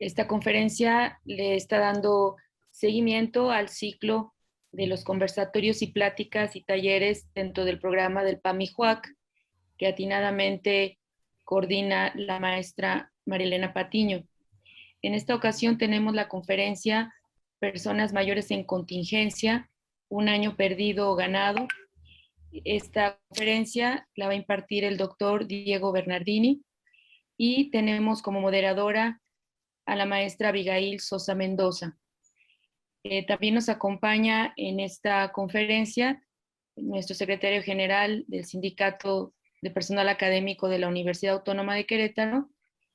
Esta conferencia le está dando seguimiento al ciclo de los conversatorios y pláticas y talleres dentro del programa del PAMIJUAC, que atinadamente coordina la maestra Marilena Patiño. En esta ocasión tenemos la conferencia Personas mayores en contingencia, un año perdido o ganado. Esta conferencia la va a impartir el doctor Diego Bernardini y tenemos como moderadora a la maestra Abigail Sosa Mendoza. También nos acompaña en esta conferencia nuestro secretario general del Sindicato de Personal Académico de la Universidad Autónoma de Querétaro,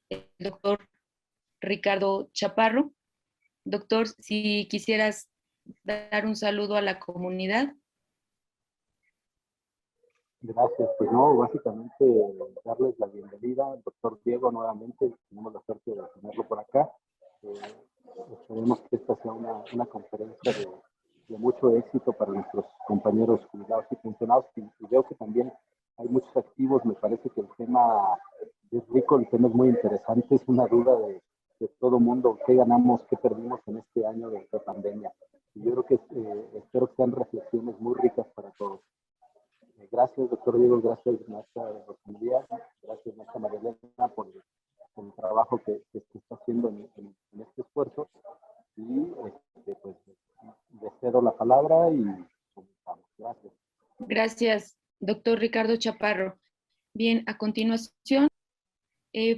el doctor Ricardo Chaparro. Doctor, si quisieras dar un saludo a la comunidad. Gracias, pues no, básicamente darles la bienvenida al doctor Diego nuevamente, tenemos la suerte de tenerlo por acá. Esperemos que esta sea una conferencia de mucho éxito para nuestros compañeros jubilados y pensionados, y veo que también hay muchos activos. Me parece que el tema es rico, el tema es muy interesante, es una duda de todo mundo, qué ganamos, qué perdimos en este año de pandemia. Y yo creo que espero que sean reflexiones muy ricas para todos. Gracias, doctor Diego, gracias, maestra Rosalía, gracias, maestra Marilena, por el trabajo que está haciendo en este esfuerzo. Y pues le cedo la palabra y comenzamos. Gracias. Gracias, doctor Ricardo Chaparro. Bien, a continuación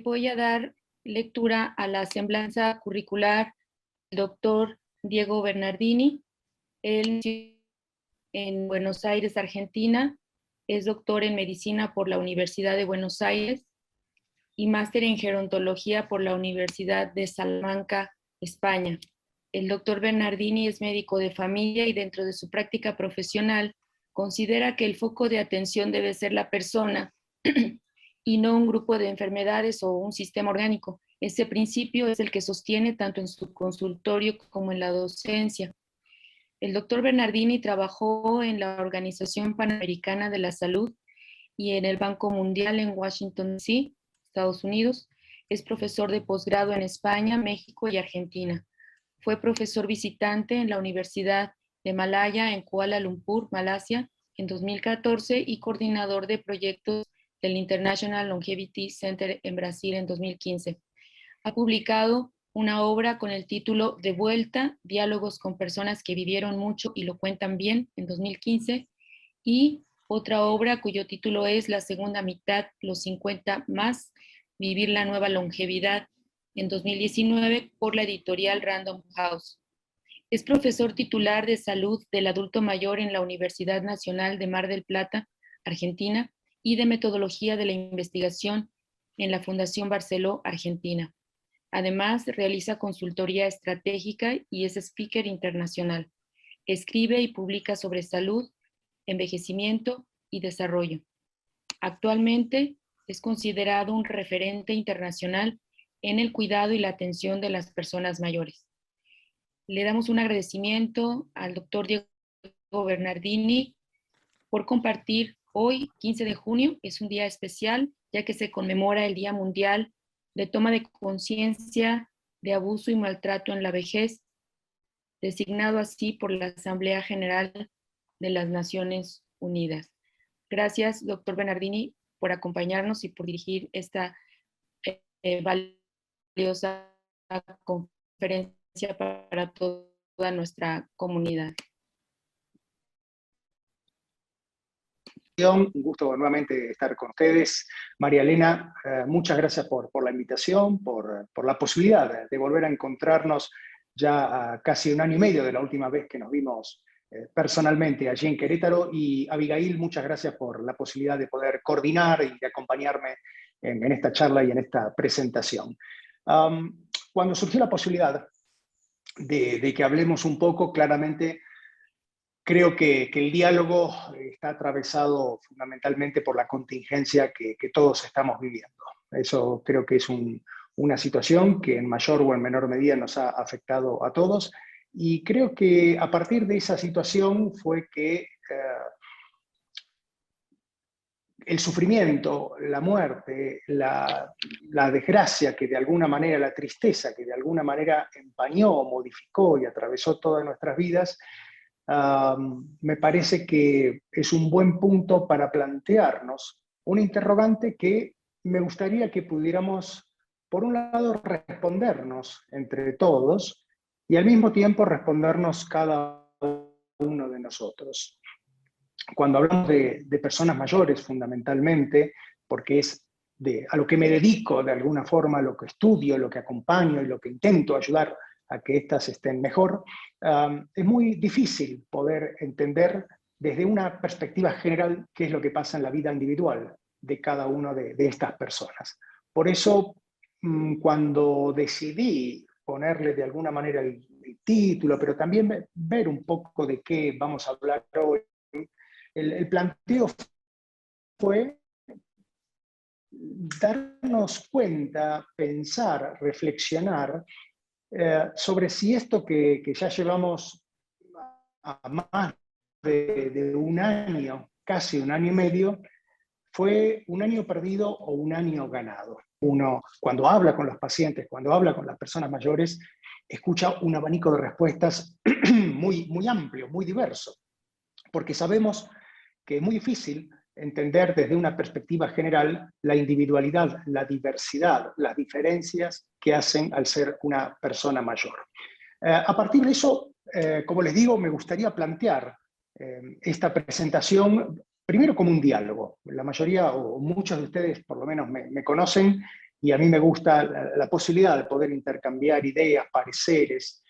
voy a dar lectura a la semblanza curricular del doctor Diego Bernardini. Él nació en Buenos Aires, Argentina. Es doctor en medicina por la Universidad de Buenos Aires y máster en gerontología por la Universidad de Salamanca, España. El doctor Bernardini es médico de familia y dentro de su práctica profesional considera que el foco de atención debe ser la persona y no un grupo de enfermedades o un sistema orgánico. Ese principio es el que sostiene tanto en su consultorio como en la docencia. El doctor Bernardini trabajó en la Organización Panamericana de la Salud y en el Banco Mundial en Washington, D.C., Estados Unidos. Es profesor de posgrado en España, México y Argentina. Fue profesor visitante en la Universidad de Malaya en Kuala Lumpur, Malasia, en 2014 y coordinador de proyectos del International Longevity Center en Brasil en 2015. Ha publicado una obra con el título De Vuelta, diálogos con personas que vivieron mucho y lo cuentan bien, en 2015, y otra obra cuyo título es La segunda mitad, los 50 más, vivir la nueva longevidad, en 2019 por la editorial Random House. Es profesor titular de salud del adulto mayor en la Universidad Nacional de Mar del Plata, Argentina, y de metodología de la investigación en la Fundación Barceló, Argentina. Además, realiza consultoría estratégica y es speaker internacional. Escribe y publica sobre salud, envejecimiento y desarrollo. Actualmente es considerado un referente internacional en el cuidado y la atención de las personas mayores. Le damos un agradecimiento al doctor Diego Bernardini por compartir hoy, 15 de junio, es un día especial, ya que se conmemora el Día Mundial de Toma de Conciencia de Abuso y Maltrato en la Vejez, designado así por la Asamblea General de las Naciones Unidas. Gracias, doctor Bernardini, por acompañarnos y por dirigir esta valiosa conferencia para toda nuestra comunidad. Un gusto nuevamente estar con ustedes. María Elena, muchas gracias por la invitación, por la posibilidad de volver a encontrarnos ya a casi un año y medio de la última vez que nos vimos personalmente allí en Querétaro. Y Abigail, muchas gracias por la posibilidad de poder coordinar y de acompañarme en esta charla y en esta presentación. Cuando surgió la posibilidad de que hablemos un poco, claramente creo que el diálogo está atravesado fundamentalmente por la contingencia que todos estamos viviendo. Eso creo que es una situación que en mayor o en menor medida nos ha afectado a todos, y creo que a partir de esa situación fue que el sufrimiento, la muerte, la desgracia que de alguna manera, la tristeza que de alguna manera empañó, modificó y atravesó todas nuestras vidas, me parece que es un buen punto para plantearnos un interrogante que me gustaría que pudiéramos, por un lado, respondernos entre todos y al mismo tiempo respondernos cada uno de nosotros. Cuando hablamos de personas mayores, fundamentalmente, porque es a lo que me dedico de alguna forma, lo que estudio, lo que acompaño y lo que intento ayudar a que éstas estén mejor, es muy difícil poder entender desde una perspectiva general qué es lo que pasa en la vida individual de cada una de estas personas. Por eso, cuando decidí ponerle de alguna manera el título, pero también ver un poco de qué vamos a hablar hoy, el planteo fue darnos cuenta, pensar, reflexionar sobre si esto que ya llevamos a más de un año, casi un año y medio, fue un año perdido o un año ganado. Uno, cuando habla con los pacientes, cuando habla con las personas mayores, escucha un abanico de respuestas muy amplio, muy diverso, porque sabemos que es muy difícil entender desde una perspectiva general la individualidad, la diversidad, las diferencias que hacen al ser una persona mayor. A partir de eso, como les digo, me gustaría plantear esta presentación primero como un diálogo. La mayoría o muchos de ustedes por lo menos me conocen y a mí me gusta la posibilidad de poder intercambiar ideas, pareceres,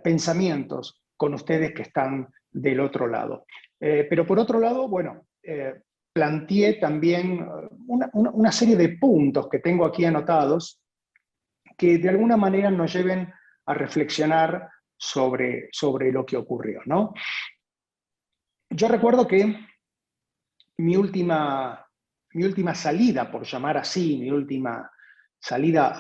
pensamientos con ustedes que están del otro lado. Pero por otro lado, bueno, planteé también una serie de puntos que tengo aquí anotados que de alguna manera nos lleven a reflexionar sobre lo que ocurrió, ¿no? Yo recuerdo que mi última salida, por llamar así, mi última salida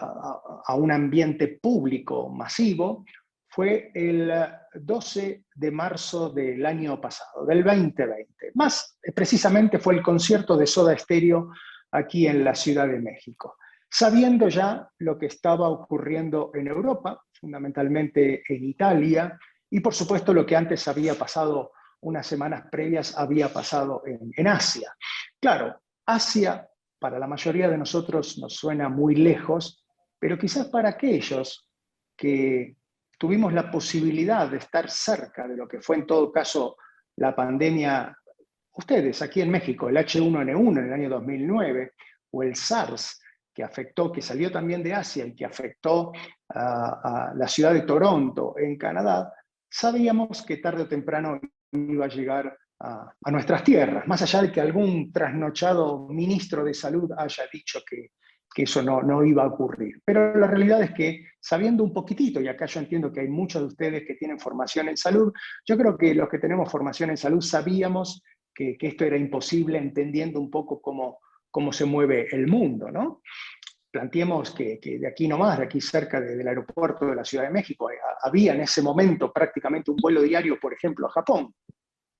a un ambiente público masivo, fue el 12 de marzo del año pasado, del 2020. Más precisamente fue el concierto de Soda Stereo aquí en la Ciudad de México. Sabiendo ya lo que estaba ocurriendo en Europa, fundamentalmente en Italia, y por supuesto lo que antes había pasado, unas semanas previas, había pasado en Asia. Claro, Asia para la mayoría de nosotros nos suena muy lejos, pero quizás para aquellos que tuvimos la posibilidad de estar cerca de lo que fue en todo caso la pandemia, ustedes aquí en México, el H1N1 en el año 2009, o el SARS, que salió también de Asia y que afectó a la ciudad de Toronto, en Canadá, sabíamos que tarde o temprano iba a llegar a nuestras tierras, más allá de que algún trasnochado ministro de salud haya dicho que eso no iba a ocurrir. Pero la realidad es que, sabiendo un poquitito, y acá yo entiendo que hay muchos de ustedes que tienen formación en salud, yo creo que los que tenemos formación en salud sabíamos que esto era imposible, entendiendo un poco cómo se mueve el mundo, ¿no? Planteemos que de aquí nomás, de aquí cerca del aeropuerto de la Ciudad de México, había en ese momento prácticamente un vuelo diario, por ejemplo, a Japón.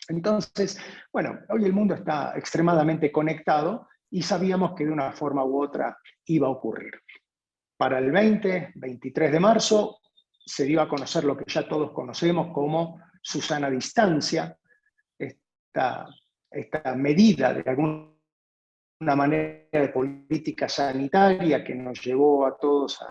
Entonces, bueno, hoy el mundo está extremadamente conectado y sabíamos que de una forma u otra iba a ocurrir. Para el 23 de marzo se dio a conocer lo que ya todos conocemos como Susana Distancia, esta medida de alguna manera de política sanitaria que nos llevó a todos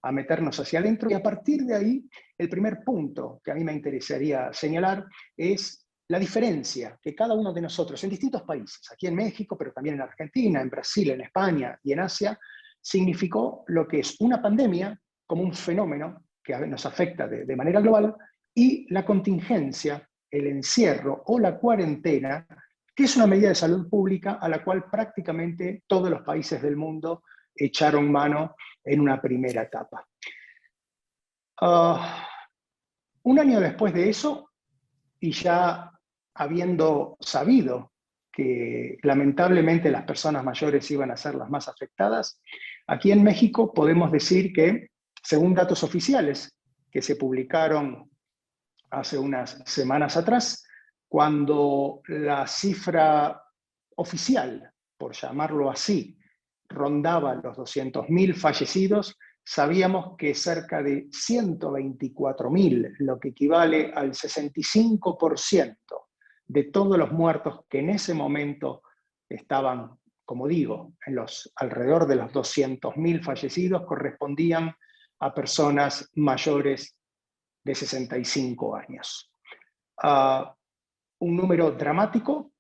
a meternos hacia adentro. Y a partir de ahí, el primer punto que a mí me interesaría señalar es la diferencia que cada uno de nosotros en distintos países, aquí en México, pero también en Argentina, en Brasil, en España y en Asia, significó lo que es una pandemia como un fenómeno que nos afecta de manera global y la contingencia, el encierro o la cuarentena, que es una medida de salud pública a la cual prácticamente todos los países del mundo echaron mano en una primera etapa. Un año después de eso, y ya habiendo sabido que lamentablemente las personas mayores iban a ser las más afectadas, aquí en México podemos decir que, según datos oficiales que se publicaron hace unas semanas atrás, cuando la cifra oficial por llamarlo así, rondaba los 200.000 fallecidos, sabíamos que cerca de 124.000, lo que equivale al 65% de todos los muertos que en ese momento estaban, como digo, alrededor de los 200.000 fallecidos, correspondían a personas mayores de 65 años. Un número dramático,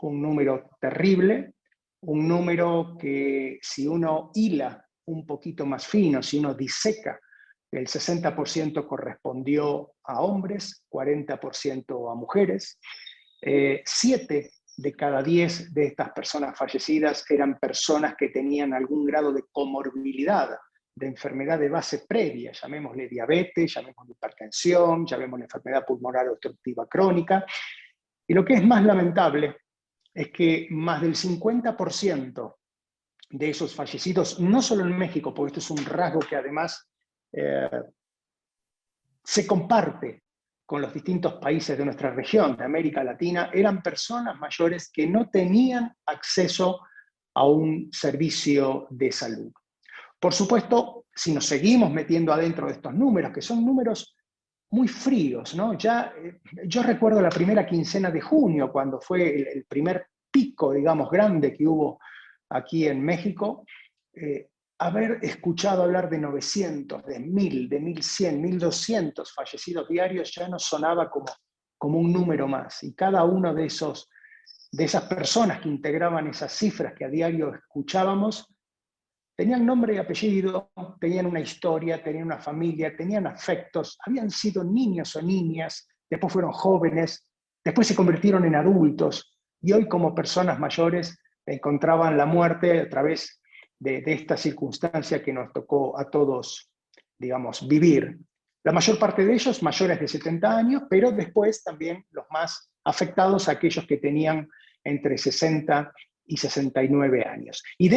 un número terrible, un número que si uno hila un poquito más fino, si uno diseca, el 60% correspondió a hombres, 40% a mujeres. 7 de cada 10 de estas personas fallecidas eran personas que tenían algún grado de comorbilidad, de enfermedad de base previa, llamémosle diabetes, llamémosle hipertensión, llamémosle enfermedad pulmonar obstructiva crónica. Y lo que es más lamentable es que más del 50% de esos fallecidos, no solo en México, porque esto es un rasgo que además se comparte con los distintos países de nuestra región, de América Latina, eran personas mayores que no tenían acceso a un servicio de salud. Por supuesto, si nos seguimos metiendo adentro de estos números, que son números muy fríos, ¿no? Yo recuerdo la primera quincena de junio, cuando fue el primer pico, digamos, grande que hubo aquí en México, haber escuchado hablar de 900, de 1000, de 1100, 1200 fallecidos diarios ya nos sonaba como un número más. Y cada uno de esas personas que integraban esas cifras que a diario escuchábamos, tenían nombre y apellido, tenían una historia, tenían una familia, tenían afectos, habían sido niños o niñas, después fueron jóvenes, después se convirtieron en adultos, y hoy como personas mayores encontraban la muerte a través de esta circunstancia que nos tocó a todos, digamos, vivir. La mayor parte de ellos mayores de 70 años, pero después también los más afectados, aquellos que tenían entre 60 y 69 años. Y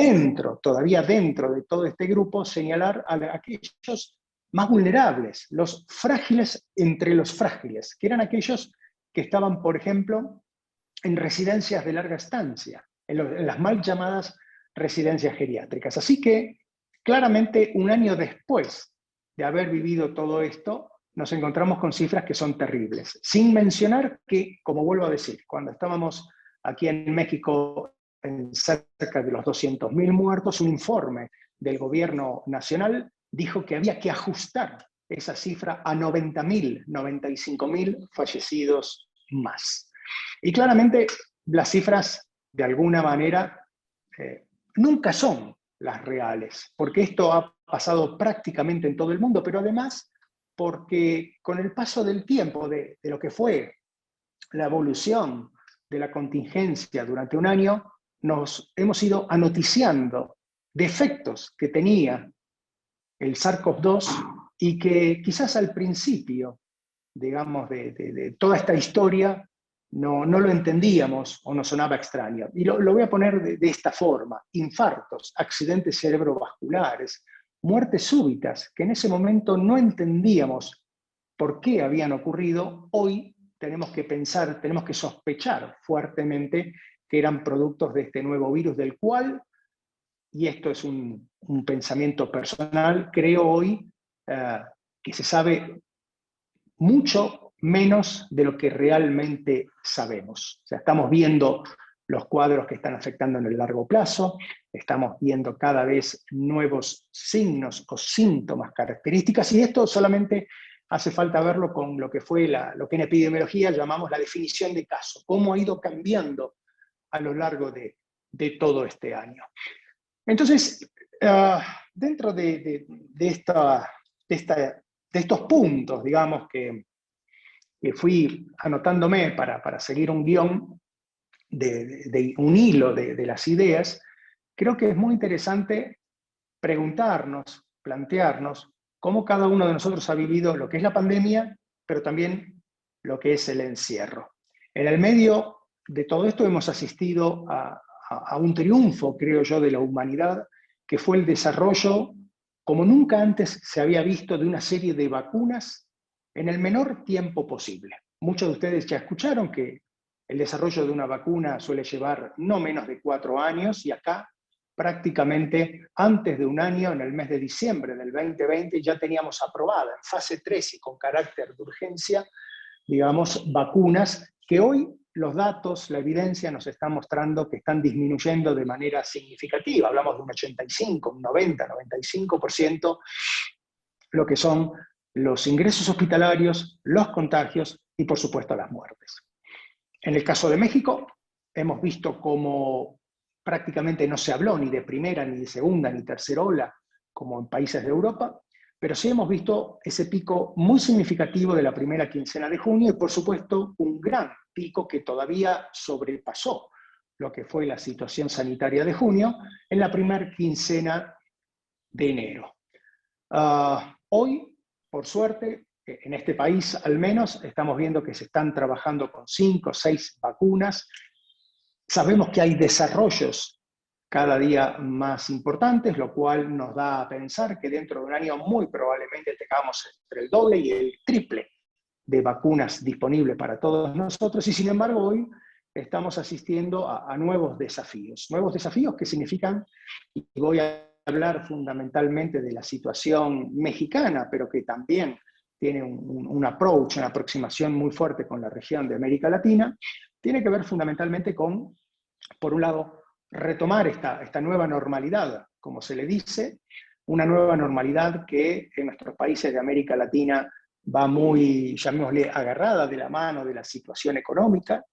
todavía dentro de todo este grupo, señalar a aquellos más vulnerables, los frágiles entre los frágiles, que eran aquellos que estaban, por ejemplo, en residencias de larga estancia, en las mal llamadas residencias geriátricas. Así que, claramente, un año después de haber vivido todo esto, nos encontramos con cifras que son terribles. Sin mencionar que, como vuelvo a decir, cuando estábamos aquí en México en cerca de los 200.000 muertos, un informe del gobierno nacional dijo que había que ajustar esa cifra a 90.000, 95.000 fallecidos más. Y claramente las cifras, de alguna manera, nunca son las reales, porque esto ha pasado prácticamente en todo el mundo, pero además porque con el paso del tiempo, de lo que fue la evolución de la contingencia durante un año, nos hemos ido anoticiando de efectos que tenía el SARS-CoV-2 y que quizás al principio, digamos, de toda esta historia no lo entendíamos o nos sonaba extraño. Y lo voy a poner de esta forma: infartos, accidentes cerebrovasculares, muertes súbitas, que en ese momento no entendíamos por qué habían ocurrido. Hoy tenemos que pensar, tenemos que sospechar fuertemente que eran productos de este nuevo virus, del cual, y esto es un pensamiento personal, creo hoy que se sabe mucho menos de lo que realmente sabemos. O sea, estamos viendo los cuadros que están afectando en el largo plazo, estamos viendo cada vez nuevos signos o síntomas, características, y esto solamente hace falta verlo con lo que fue lo que en epidemiología llamamos la definición de caso, cómo ha ido cambiando a lo largo de todo este año. Entonces, dentro de estos puntos, digamos, que fui anotándome para seguir un guión, un hilo de las ideas, creo que es muy interesante preguntarnos, plantearnos cómo cada uno de nosotros ha vivido lo que es la pandemia, pero también lo que es el encierro. En el medio de todo esto hemos asistido a un triunfo, creo yo, de la humanidad, que fue el desarrollo, como nunca antes se había visto, de una serie de vacunas en el menor tiempo posible. Muchos de ustedes ya escucharon que el desarrollo de una vacuna suele llevar no menos de 4 años, y acá prácticamente antes de un año, en el mes de diciembre del 2020, ya teníamos aprobada en fase 3 y con carácter de urgencia, digamos, vacunas que hoy los datos, la evidencia nos está mostrando que están disminuyendo de manera significativa. Hablamos de un 85, un 90, 95% lo que son los ingresos hospitalarios, los contagios y, por supuesto, las muertes. En el caso de México, hemos visto cómo prácticamente no se habló ni de primera, ni de segunda, ni tercera ola, como en países de Europa, pero sí hemos visto ese pico muy significativo de la primera quincena de junio y, por supuesto, un gran pico que todavía sobrepasó lo que fue la situación sanitaria de junio en la primera quincena de enero. Hoy, por suerte, en este país al menos, estamos viendo que se están trabajando con 5 o 6 vacunas. Sabemos que hay desarrollos cada día más importantes, lo cual nos da a pensar que dentro de un año muy probablemente tengamos entre el doble y el triple de vacunas disponibles para todos nosotros, y sin embargo hoy estamos asistiendo a nuevos desafíos que significan, y voy a hablar fundamentalmente de la situación mexicana, pero que también tiene un approach, una aproximación muy fuerte con la región de América Latina, tiene que ver fundamentalmente con, por un lado, retomar esta nueva normalidad, como se le dice, una nueva normalidad que en nuestros países de América Latina va muy, llamémosle, agarrada de la mano de la situación económica,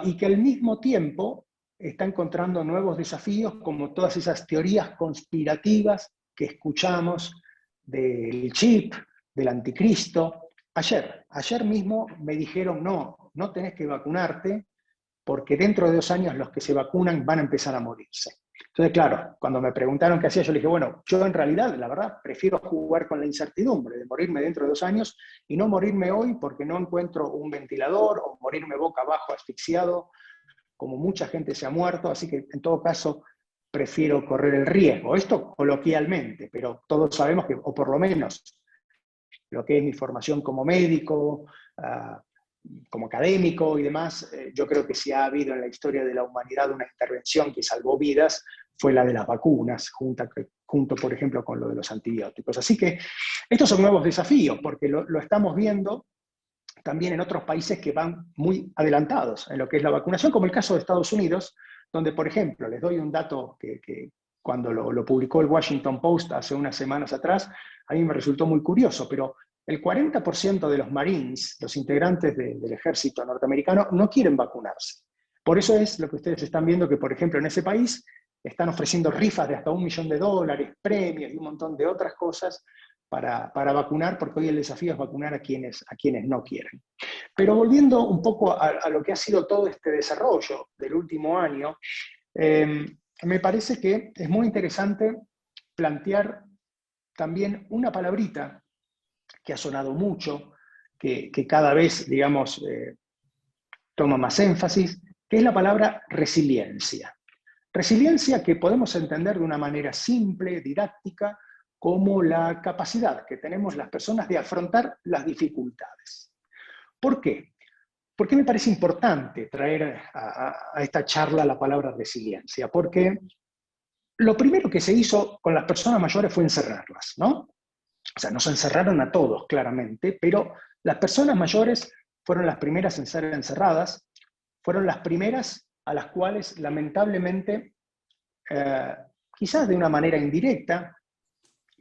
y que al mismo tiempo está encontrando nuevos desafíos, como todas esas teorías conspirativas que escuchamos del chip, del anticristo. Ayer mismo me dijeron, no tenés que vacunarte, porque dentro de 2 años los que se vacunan van a empezar a morirse. Entonces, claro, cuando me preguntaron qué hacía, yo le dije, bueno, yo en realidad, la verdad, prefiero jugar con la incertidumbre de morirme dentro de 2 años y no morirme hoy porque no encuentro un ventilador, o morirme boca abajo asfixiado, como mucha gente se ha muerto, así que en todo caso prefiero correr el riesgo. Esto coloquialmente, pero todos sabemos que, o por lo menos lo que es mi formación como médico, como académico y demás, yo creo que si ha habido en la historia de la humanidad una intervención que salvó vidas, fue la de las vacunas, junto por ejemplo con lo de los antibióticos. Así que estos son nuevos desafíos, porque lo estamos viendo también en otros países que van muy adelantados en lo que es la vacunación, como el caso de Estados Unidos, donde, por ejemplo, les doy un dato que cuando lo publicó el Washington Post hace unas semanas atrás, a mí me resultó muy curioso, pero el 40% de los Marines, los integrantes del ejército norteamericano, no quieren vacunarse. Por eso es lo que ustedes están viendo, que por ejemplo en ese país están ofreciendo rifas de hasta $1 millón, premios y un montón de otras cosas para vacunar, porque hoy el desafío es vacunar a quienes no quieren. Pero volviendo un poco a lo que ha sido todo este desarrollo del último año, me parece que es muy interesante plantear también una palabrita que ha sonado mucho, que cada vez, digamos, toma más énfasis, que es la palabra resiliencia. Resiliencia que podemos entender de una manera simple, didáctica, como la capacidad que tenemos las personas de afrontar las dificultades. ¿Por qué? ¿Por qué me parece importante traer a esta charla la palabra resiliencia? Porque lo primero que se hizo con las personas mayores fue encerrarlas, ¿no? O sea, nos encerraron a todos, claramente, pero las personas mayores fueron las primeras en ser encerradas, fueron las primeras a las cuales, lamentablemente, quizás de una manera indirecta,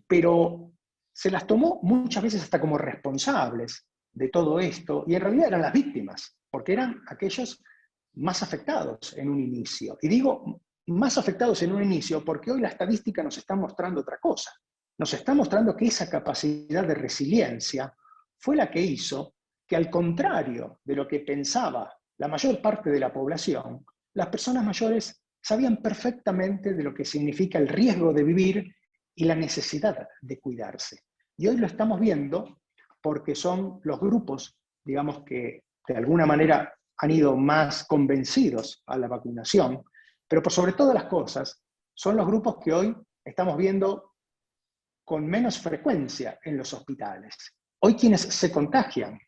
pero se las tomó muchas veces hasta como responsables de todo esto, y en realidad eran las víctimas, porque eran aquellos más afectados en un inicio. Y digo más afectados en un inicio porque hoy la estadística nos está mostrando otra cosa. Nos está mostrando que esa capacidad de resiliencia fue la que hizo que, al contrario de lo que pensaba la mayor parte de la población, las personas mayores sabían perfectamente de lo que significa el riesgo de vivir y la necesidad de cuidarse. Y hoy lo estamos viendo porque son los grupos, digamos, que de alguna manera han ido más convencidos a la vacunación, pero por sobre todas las cosas, son los grupos que hoy estamos viendo con menos frecuencia en los hospitales. Hoy quienes se contagian,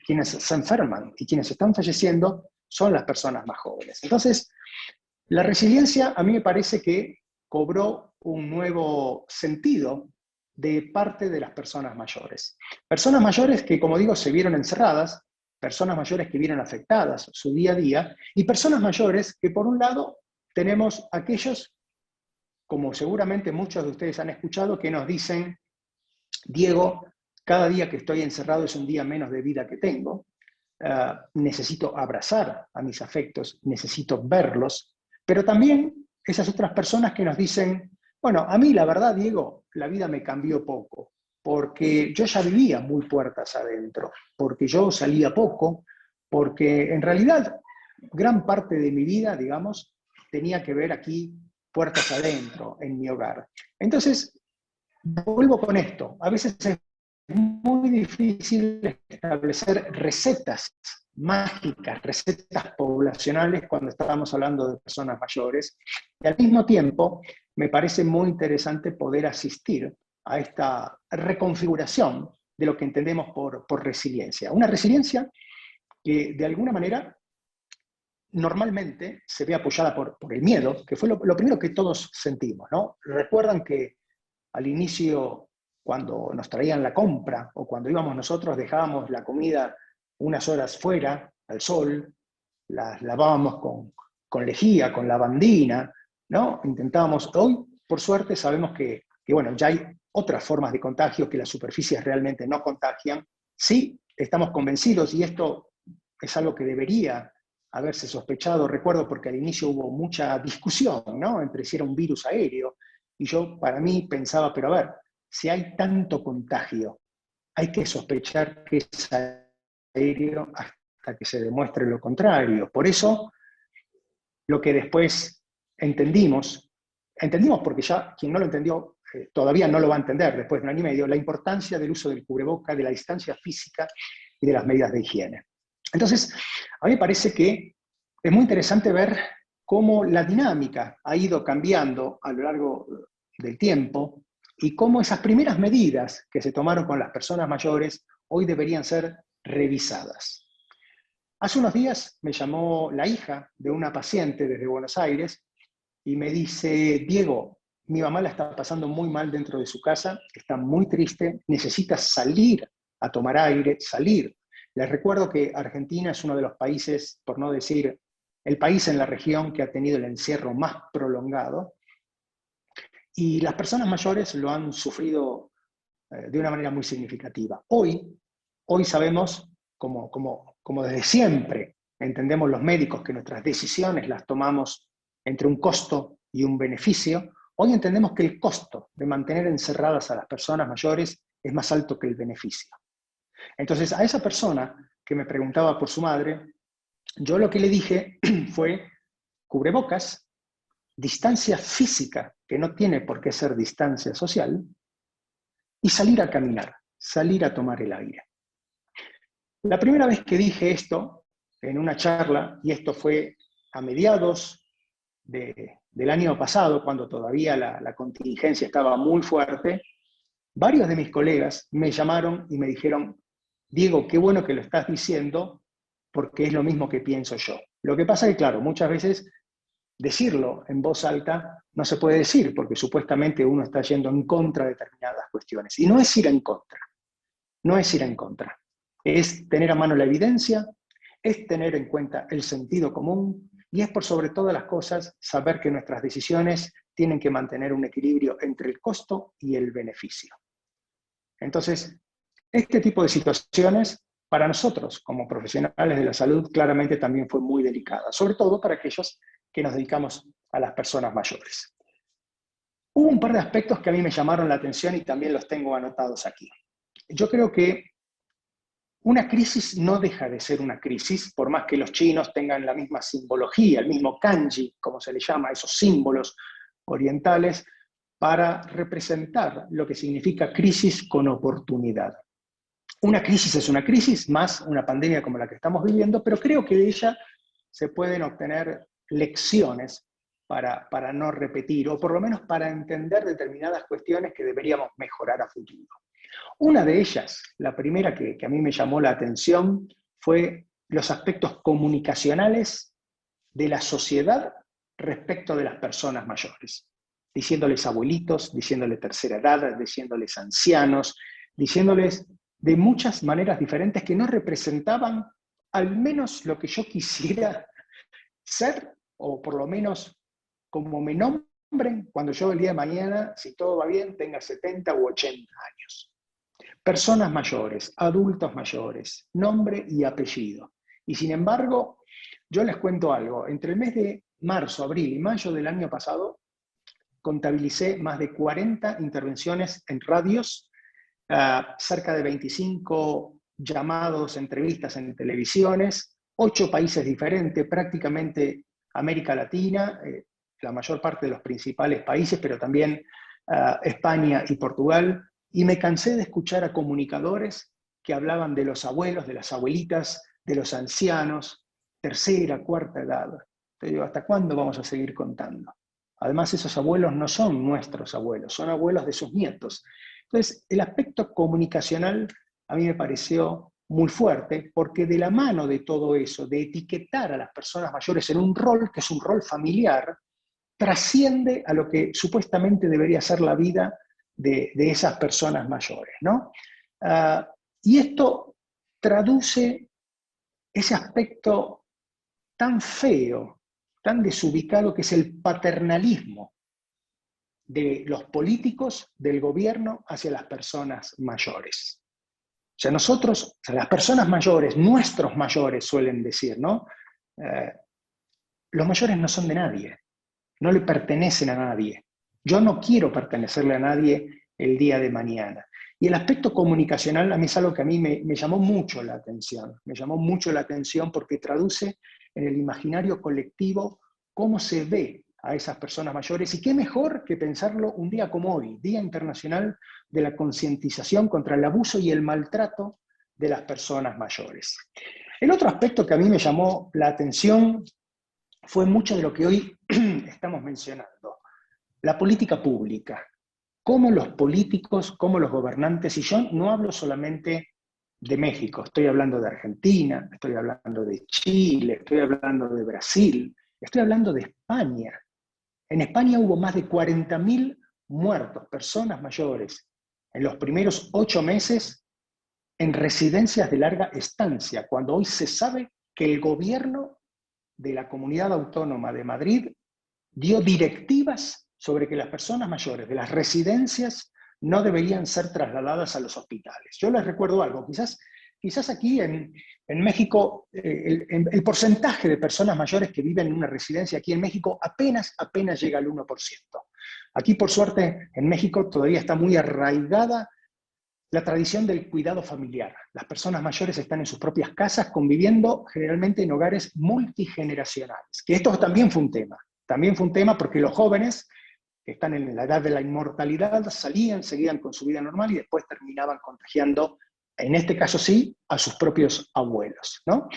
quienes se enferman y quienes están falleciendo son las personas más jóvenes. Entonces, la resiliencia a mí me parece que cobró un nuevo sentido de parte de las personas mayores. Personas mayores que, como digo, se vieron encerradas, personas mayores que vieron afectadas su día a día, y personas mayores que, por un lado, tenemos aquellos, como seguramente muchos de ustedes han escuchado, que nos dicen: Diego, cada día que estoy encerrado es un día menos de vida que tengo, necesito abrazar a mis afectos, necesito verlos, pero también esas otras personas que nos dicen: bueno, a mí la verdad, Diego, la vida me cambió poco, porque yo ya vivía muy puertas adentro, porque yo salía poco, porque en realidad gran parte de mi vida, digamos, tenía que ver aquí puertas adentro, en mi hogar. Entonces, vuelvo con esto. A veces es muy difícil establecer recetas mágicas, recetas poblacionales cuando estamos hablando de personas mayores. Y al mismo tiempo, me parece muy interesante poder asistir a esta reconfiguración de lo que entendemos por resiliencia. Una resiliencia que de alguna manera normalmente se ve apoyada por el miedo, que fue lo primero que todos sentimos, ¿no? Recuerdan que al inicio, cuando nos traían la compra o cuando íbamos nosotros, dejábamos la comida unas horas fuera, al sol, las lavábamos con lejía, con lavandina, ¿no? Intentábamos, hoy, por suerte, sabemos que bueno, ya hay otras formas de contagio, que las superficies realmente no contagian. Sí, estamos convencidos, y esto es algo que debería haberse sospechado, recuerdo, porque al inicio hubo mucha discusión, ¿no?, entre si era un virus aéreo, y yo para mí pensaba, pero a ver, si hay tanto contagio, hay que sospechar que es aéreo hasta que se demuestre lo contrario. Por eso, lo que después entendimos porque ya quien no lo entendió todavía no lo va a entender después de un año y medio, la importancia del uso del cubreboca, de la distancia física y de las medidas de higiene. Entonces, a mí me parece que es muy interesante ver cómo la dinámica ha ido cambiando a lo largo del tiempo y cómo esas primeras medidas que se tomaron con las personas mayores hoy deberían ser revisadas. Hace unos días me llamó la hija de una paciente desde Buenos Aires y me dice: Diego, mi mamá la está pasando muy mal dentro de su casa, está muy triste, necesita salir a tomar aire, salir. Les recuerdo que Argentina es uno de los países, por no decir el país en la región que ha tenido el encierro más prolongado, y las personas mayores lo han sufrido de una manera muy significativa. Hoy sabemos, como desde siempre entendemos los médicos, que nuestras decisiones las tomamos entre un costo y un beneficio. Hoy entendemos que el costo de mantener encerradas a las personas mayores es más alto que el beneficio. Entonces, a esa persona que me preguntaba por su madre, yo lo que le dije fue: cubrebocas, distancia física, que no tiene por qué ser distancia social, y salir a caminar, salir a tomar el aire. La primera vez que dije esto en una charla, y esto fue a mediados del año pasado, cuando todavía la contingencia estaba muy fuerte, varios de mis colegas me llamaron y me dijeron: Diego, qué bueno que lo estás diciendo, porque es lo mismo que pienso yo. Lo que pasa es que, claro, muchas veces decirlo en voz alta no se puede decir, porque supuestamente uno está yendo en contra de determinadas cuestiones. Y no es ir en contra, no es ir en contra. Es tener a mano la evidencia, es tener en cuenta el sentido común, y es, por sobre todas las cosas, saber que nuestras decisiones tienen que mantener un equilibrio entre el costo y el beneficio. Entonces, este tipo de situaciones, para nosotros como profesionales de la salud, claramente también fue muy delicada, sobre todo para aquellos que nos dedicamos a las personas mayores. Hubo un par de aspectos que a mí me llamaron la atención y también los tengo anotados aquí. Yo creo que una crisis no deja de ser una crisis, por más que los chinos tengan la misma simbología, el mismo kanji, como se le llama, esos símbolos orientales, para representar lo que significa crisis con oportunidad. Una crisis es una crisis, más una pandemia como la que estamos viviendo, pero creo que de ella se pueden obtener lecciones para no repetir, o por lo menos para entender determinadas cuestiones que deberíamos mejorar a futuro. Una de ellas, la primera que a mí me llamó la atención, fue los aspectos comunicacionales de la sociedad respecto de las personas mayores, diciéndoles abuelitos, diciéndoles tercera edad, diciéndoles ancianos, diciéndoles de muchas maneras diferentes que no representaban al menos lo que yo quisiera ser, o por lo menos como me nombren cuando yo el día de mañana, si todo va bien, tenga 70 u 80 años. Personas mayores, adultos mayores, nombre y apellido. Y sin embargo, yo les cuento algo, entre el mes de marzo, abril y mayo del año pasado, contabilicé más de 40 intervenciones en radios, cerca de 25 llamados, entrevistas en televisiones, 8 países diferentes, prácticamente América Latina, la mayor parte de los principales países, pero también España y Portugal, y me cansé de escuchar a comunicadores que hablaban de los abuelos, de las abuelitas, de los ancianos, tercera, cuarta edad. Te digo, ¿hasta cuándo vamos a seguir contando? Además, esos abuelos no son nuestros abuelos, son abuelos de sus nietos. Entonces, el aspecto comunicacional a mí me pareció muy fuerte, porque de la mano de todo eso, de etiquetar a las personas mayores en un rol que es un rol familiar, trasciende a lo que supuestamente debería ser la vida de esas personas mayores, ¿no? Y esto traduce ese aspecto tan feo, tan desubicado, que es el paternalismo de los políticos, del gobierno hacia las personas mayores. O sea, nosotros, o sea, las personas mayores, nuestros mayores suelen decir, ¿no? Los mayores no son de nadie, no le pertenecen a nadie. Yo no quiero pertenecerle a nadie el día de mañana. Y el aspecto comunicacional a mí es algo que a mí me llamó mucho la atención. Me llamó mucho la atención porque traduce en el imaginario colectivo cómo se ve a esas personas mayores, y qué mejor que pensarlo un día como hoy, Día Internacional de la Concientización contra el Abuso y el Maltrato de las Personas Mayores. El otro aspecto que a mí me llamó la atención fue mucho de lo que hoy estamos mencionando, la política pública. Cómo los políticos, cómo los gobernantes, y yo no hablo solamente de México, estoy hablando de Argentina, estoy hablando de Chile, estoy hablando de Brasil, estoy hablando de España. En España hubo más de 40.000 muertos, personas mayores, en los primeros 8 meses en residencias de larga estancia, cuando hoy se sabe que el gobierno de la Comunidad Autónoma de Madrid dio directivas sobre que las personas mayores de las residencias no deberían ser trasladadas a los hospitales. Yo les recuerdo algo, quizás aquí en México el porcentaje de personas mayores que viven en una residencia aquí en México apenas llega al 1%. Aquí, por suerte, en México todavía está muy arraigada la tradición del cuidado familiar. Las personas mayores están en sus propias casas conviviendo generalmente en hogares multigeneracionales, que esto también fue un tema porque los jóvenes que están en la edad de la inmortalidad seguían con su vida normal y después terminaban contagiando, en este caso sí, a sus propios abuelos, ¿no?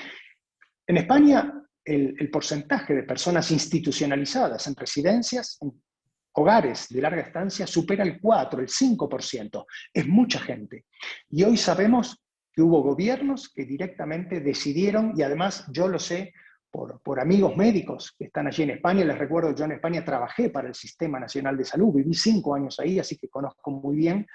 En España, el porcentaje de personas institucionalizadas en residencias, en hogares de larga estancia, supera el 4, el 5%. Es mucha gente. Y hoy sabemos que hubo gobiernos que directamente decidieron, y además yo lo sé por amigos médicos que están allí en España. Les recuerdo, yo en España trabajé para el Sistema Nacional de Salud, viví 5 años ahí, así que conozco muy bien.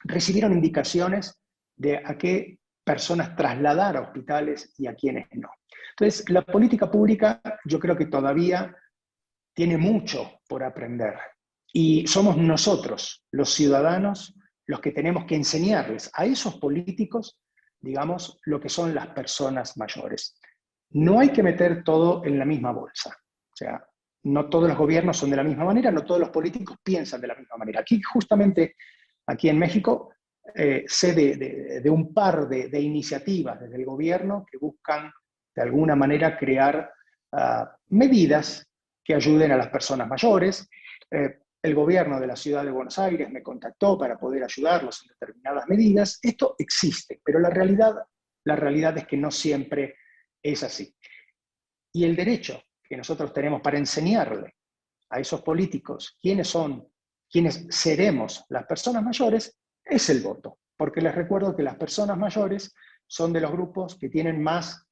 Recibieron indicaciones de a qué personas trasladar a hospitales y a quiénes no. Entonces, la política pública yo creo que todavía tiene mucho por aprender. Y somos nosotros, los ciudadanos, los que tenemos que enseñarles a esos políticos, digamos, lo que son las personas mayores. No hay que meter todo en la misma bolsa. O sea, no todos los gobiernos son de la misma manera, no todos los políticos piensan de la misma manera. Aquí, justamente, aquí en México, sé de un par de iniciativas desde el gobierno que buscan, de alguna manera, crear medidas que ayuden a las personas mayores. El gobierno de la ciudad de Buenos Aires me contactó para poder ayudarlos en determinadas medidas. Esto existe, pero la realidad es que no siempre es así. Y el derecho que nosotros tenemos para enseñarle a esos políticos quiénes seremos las personas mayores, es el voto. Porque les recuerdo que las personas mayores son de los grupos que tienen más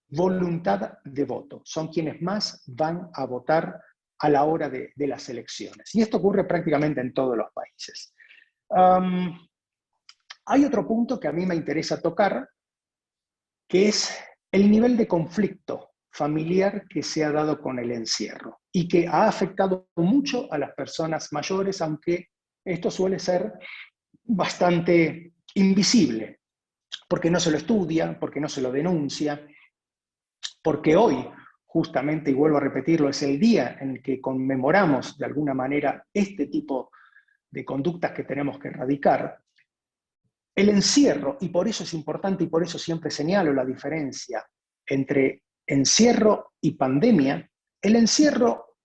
voluntad de voto. Son quienes más van a votar a la hora de las elecciones. Y esto ocurre prácticamente en todos los países. Hay otro punto que a mí me interesa tocar, que es el nivel de conflicto familiar que se ha dado con el encierro y que ha afectado mucho a las personas mayores, aunque esto suele ser bastante invisible, porque no se lo estudia, porque no se lo denuncia, porque hoy, justamente, y vuelvo a repetirlo, es el día en el que conmemoramos de alguna manera este tipo de conductas que tenemos que erradicar. El encierro, y por eso es importante y por eso siempre señalo la diferencia entre encierro y pandemia, el encierro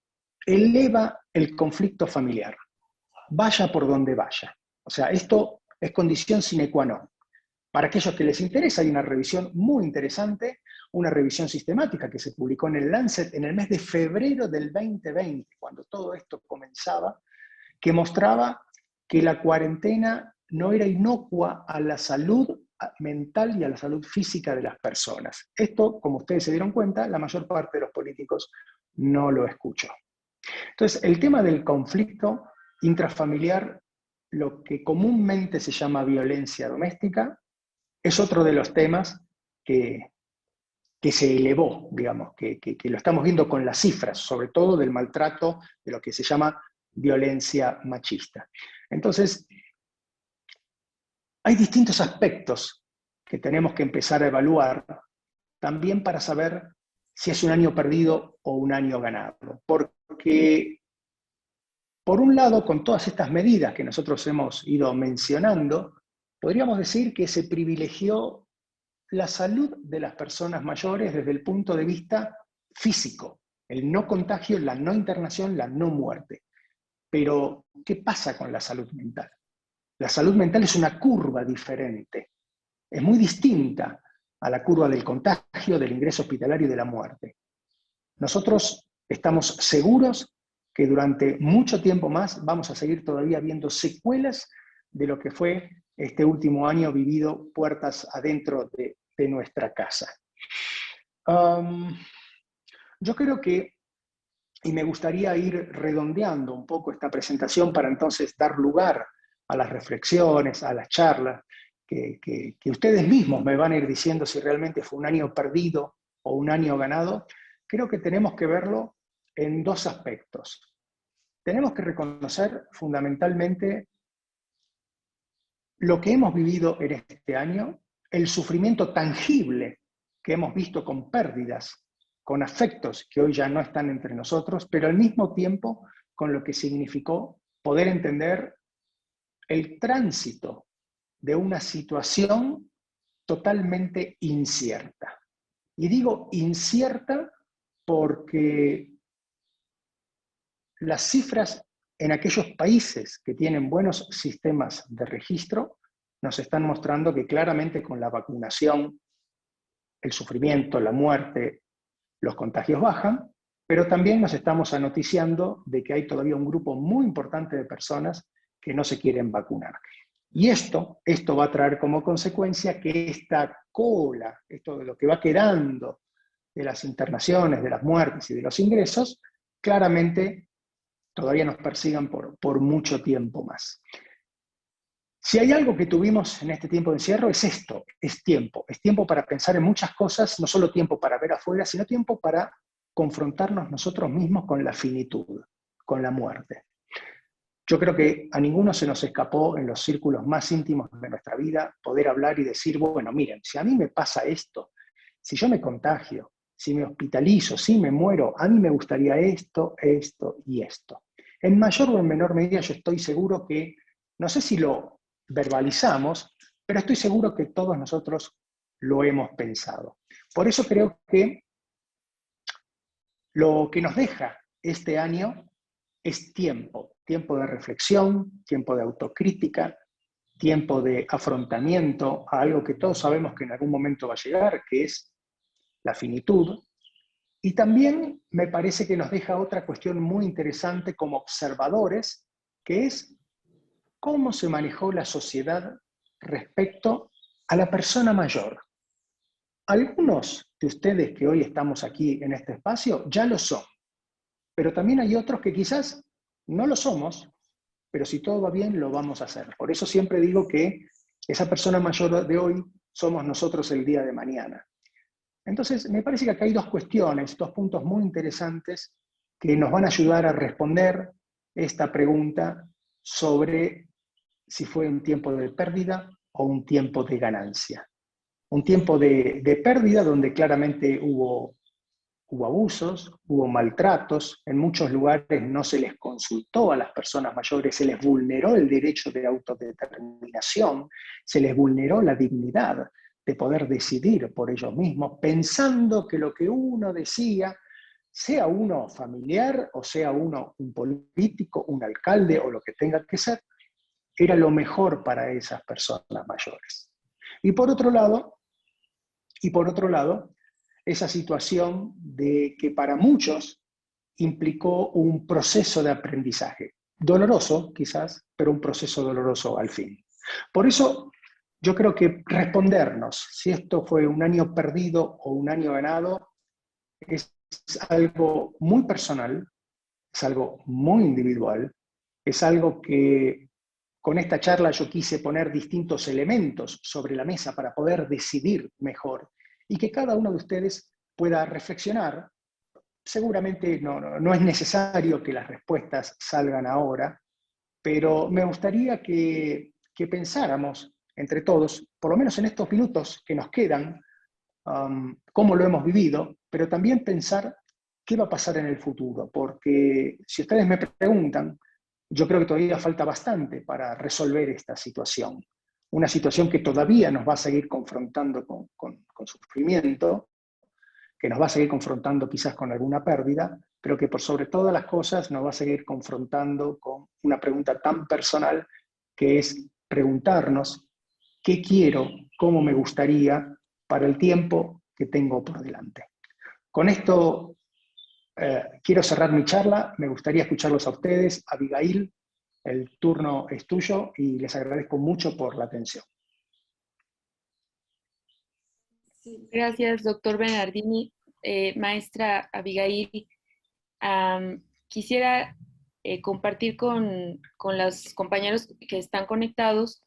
eleva el conflicto familiar, vaya por donde vaya. O sea, esto es condición sine qua non. Para aquellos que les interesa, hay una revisión muy interesante, una revisión sistemática que se publicó en el Lancet en el mes de febrero del 2020, cuando todo esto comenzaba, que mostraba que la cuarentena no era inocua a la salud mental y a la salud física de las personas. Esto, como ustedes se dieron cuenta, la mayor parte de los políticos no lo escuchó. Entonces, el tema del conflicto intrafamiliar, lo que comúnmente se llama violencia doméstica, es otro de los temas que se elevó, digamos, que lo estamos viendo con las cifras, sobre todo del maltrato, de lo que se llama violencia machista. Entonces, hay distintos aspectos que tenemos que empezar a evaluar también para saber si es un año perdido o un año ganado. Porque, por un lado, con todas estas medidas que nosotros hemos ido mencionando, podríamos decir que se privilegió la salud de las personas mayores desde el punto de vista físico, el no contagio, la no internación, la no muerte. Pero, ¿qué pasa con la salud mental? La salud mental es una curva diferente, es muy distinta a la curva del contagio, del ingreso hospitalario y de la muerte. Nosotros estamos seguros que durante mucho tiempo más vamos a seguir todavía viendo secuelas de lo que fue este último año vivido puertas adentro de nuestra casa. Yo creo que, y me gustaría ir redondeando un poco esta presentación para entonces dar lugar a las reflexiones, a las charlas, que ustedes mismos me van a ir diciendo si realmente fue un año perdido o un año ganado. Creo que tenemos que verlo en dos aspectos. Tenemos que reconocer fundamentalmente lo que hemos vivido en este año, el sufrimiento tangible que hemos visto con pérdidas, con afectos que hoy ya no están entre nosotros, pero al mismo tiempo con lo que significó poder entender el tránsito de una situación totalmente incierta. Y digo incierta porque las cifras en aquellos países que tienen buenos sistemas de registro nos están mostrando que claramente con la vacunación el sufrimiento, la muerte, los contagios bajan, pero también nos estamos anoticiando de que hay todavía un grupo muy importante de personas que no se quieren vacunar. Y esto va a traer como consecuencia que esta cola, esto de lo que va quedando de las internaciones, de las muertes y de los ingresos, claramente todavía nos persigan por mucho tiempo más. Si hay algo que tuvimos en este tiempo de encierro es esto, es tiempo para pensar en muchas cosas, no solo tiempo para ver afuera, sino tiempo para confrontarnos nosotros mismos con la finitud, con la muerte. Yo creo que a ninguno se nos escapó en los círculos más íntimos de nuestra vida poder hablar y decir, bueno, miren, si a mí me pasa esto, si yo me contagio, si me hospitalizo, si me muero, a mí me gustaría esto, esto y esto. En mayor o en menor medida yo estoy seguro que, no sé si lo verbalizamos, pero estoy seguro que todos nosotros lo hemos pensado. Por eso creo que lo que nos deja este año es tiempo de reflexión, tiempo de autocrítica, tiempo de afrontamiento a algo que todos sabemos que en algún momento va a llegar, que es la finitud. Y también me parece que nos deja otra cuestión muy interesante como observadores, que es cómo se manejó la sociedad respecto a la persona mayor. Algunos de ustedes que hoy estamos aquí en este espacio ya lo son, pero también hay otros que quizás no lo somos, pero si todo va bien lo vamos a hacer. Por eso siempre digo que esa persona mayor de hoy somos nosotros el día de mañana. Entonces, me parece que acá hay dos cuestiones, dos puntos muy interesantes que nos van a ayudar a responder esta pregunta sobre si fue un tiempo de pérdida o un tiempo de ganancia. Un tiempo de pérdida donde claramente hubo abusos, hubo maltratos, en muchos lugares no se les consultó a las personas mayores, se les vulneró el derecho de autodeterminación, se les vulneró la dignidad de poder decidir por ellos mismos, pensando que lo que uno decía, sea uno familiar o sea uno un político, un alcalde o lo que tenga que ser, era lo mejor para esas personas mayores. Y por otro lado, esa situación de que para muchos implicó un proceso de aprendizaje. Doloroso, quizás, pero un proceso doloroso al fin. Por eso, yo creo que respondernos si esto fue un año perdido o un año ganado es algo muy personal, es algo muy individual, es algo que con esta charla yo quise poner distintos elementos sobre la mesa para poder decidir mejor y que cada uno de ustedes pueda reflexionar. Seguramente no es necesario que las respuestas salgan ahora, pero me gustaría que pensáramos entre todos, por lo menos en estos minutos que nos quedan, cómo lo hemos vivido, pero también pensar qué va a pasar en el futuro, porque si ustedes me preguntan, yo creo que todavía falta bastante para resolver esta situación. Una situación que todavía nos va a seguir confrontando con sufrimiento, que nos va a seguir confrontando quizás con alguna pérdida, pero que por sobre todas las cosas nos va a seguir confrontando con una pregunta tan personal que es preguntarnos qué quiero, cómo me gustaría para el tiempo que tengo por delante. Con esto quiero cerrar mi charla, me gustaría escucharlos a ustedes. Abigail, el turno es tuyo y les agradezco mucho por la atención. Gracias, doctor Bernardini. Maestra Abigail, quisiera compartir con los compañeros que están conectados